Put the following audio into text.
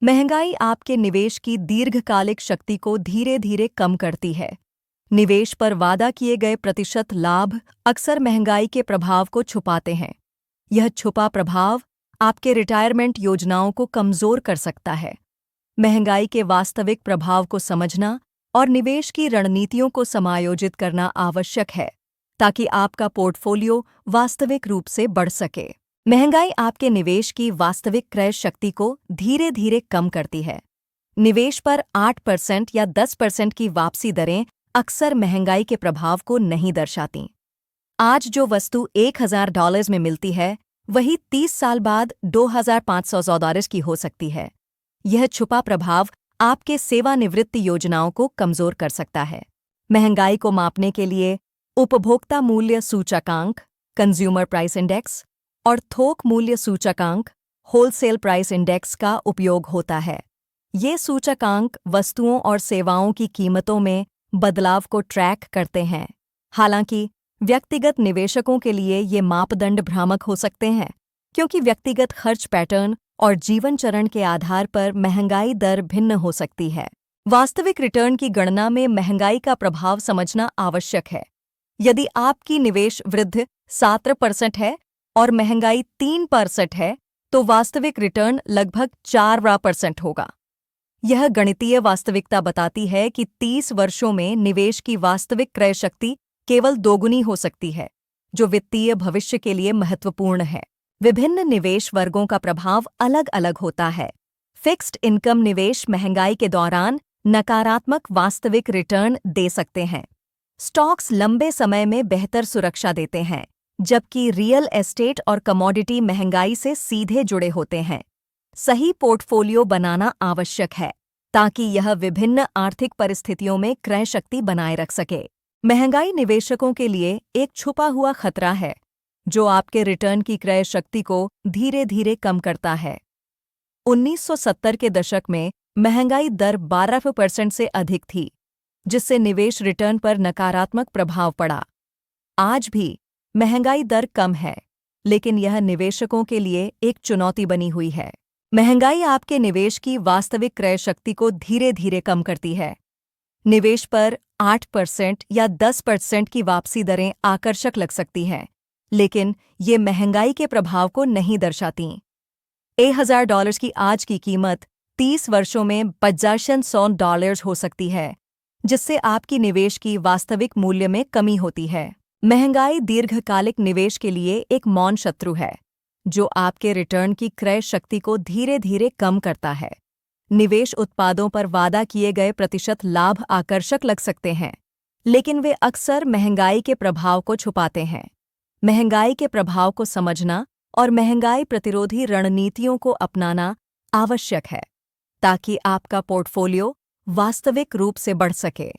महंगाई आपके निवेश की दीर्घकालिक शक्ति को धीरे धीरे कम करती है। निवेश पर वादा किए गए प्रतिशत लाभ अक्सर महंगाई के प्रभाव को छुपाते हैं। यह छुपा प्रभाव आपके रिटायरमेंट योजनाओं को कमजोर कर सकता है। महंगाई के वास्तविक प्रभाव को समझना और निवेश की रणनीतियों को समायोजित करना आवश्यक है, ताकि आपका पोर्टफोलियो वास्तविक रूप से बढ़ सके। महंगाई आपके निवेश की वास्तविक क्रय शक्ति को धीरे धीरे कम करती है। निवेश पर 8% या 10% की वापसी दरें अक्सर महंगाई के प्रभाव को नहीं दर्शाती। आज जो वस्तु $1000 में मिलती है, वही 30 साल बाद $2500 की हो सकती है। यह छुपा प्रभाव आपके सेवानिवृत्ति योजनाओं को कमजोर कर सकता है। महंगाई को मापने के लिए उपभोक्ता मूल्य सूचकांक कंज्यूमर प्राइस इंडेक्स और थोक मूल्य सूचकांक होलसेल प्राइस इंडेक्स का उपयोग होता है। ये सूचकांक वस्तुओं और सेवाओं की कीमतों में बदलाव को ट्रैक करते हैं। हालांकि व्यक्तिगत निवेशकों के लिए ये मापदंड भ्रामक हो सकते हैं, क्योंकि व्यक्तिगत खर्च पैटर्न और जीवन चरण के आधार पर महंगाई दर भिन्न हो सकती है। वास्तविक रिटर्न की गणना में महंगाई का प्रभाव समझना आवश्यक है। यदि आपकी निवेश वृद्धि 7% है और महंगाई 3% है, तो वास्तविक रिटर्न लगभग 4% होगा। यह गणितीय वास्तविकता बताती है कि 30 वर्षों में निवेश की वास्तविक क्रय शक्ति केवल दोगुनी हो सकती है, जो वित्तीय भविष्य के लिए महत्वपूर्ण है। विभिन्न निवेश वर्गों का प्रभाव अलग अलग होता है। फिक्स्ड इनकम निवेश महंगाई के दौरान नकारात्मक वास्तविक रिटर्न दे सकते हैं। स्टॉक्स लंबे समय में बेहतर सुरक्षा देते हैं, जबकि रियल एस्टेट और कमोडिटी महंगाई से सीधे जुड़े होते हैं। सही पोर्टफोलियो बनाना आवश्यक है, ताकि यह विभिन्न आर्थिक परिस्थितियों में क्रय शक्ति बनाए रख सके। महंगाई निवेशकों के लिए एक छुपा हुआ खतरा है, जो आपके रिटर्न की क्रय शक्ति को धीरे धीरे कम करता है। 1970 के दशक में महंगाई दर 12% से अधिक थी, जिससे निवेश रिटर्न पर नकारात्मक प्रभाव पड़ा। आज भी महंगाई दर कम है, लेकिन यह निवेशकों के लिए एक चुनौती बनी हुई है। महंगाई आपके निवेश की वास्तविक क्रय शक्ति को धीरे धीरे कम करती है। निवेश पर 8% या 10% की वापसी दरें आकर्षक लग सकती हैं, लेकिन ये महंगाई के प्रभाव को नहीं दर्शाती। $1000 की आज की कीमत 30 वर्षों में $500 हो सकती है, जिससे आपकी निवेश की वास्तविक मूल्य में कमी होती है। महंगाई दीर्घकालिक निवेश के लिए एक मौन शत्रु है, जो आपके रिटर्न की क्रय शक्ति को धीरे धीरे कम करता है। निवेश उत्पादों पर वादा किए गए प्रतिशत लाभ आकर्षक लग सकते हैं, लेकिन वे अक्सर महंगाई के प्रभाव को छुपाते हैं। महंगाई के प्रभाव को समझना और महंगाई प्रतिरोधी रणनीतियों को अपनाना आवश्यक है, ताकि आपका पोर्टफोलियो वास्तविक रूप से बढ़ सके।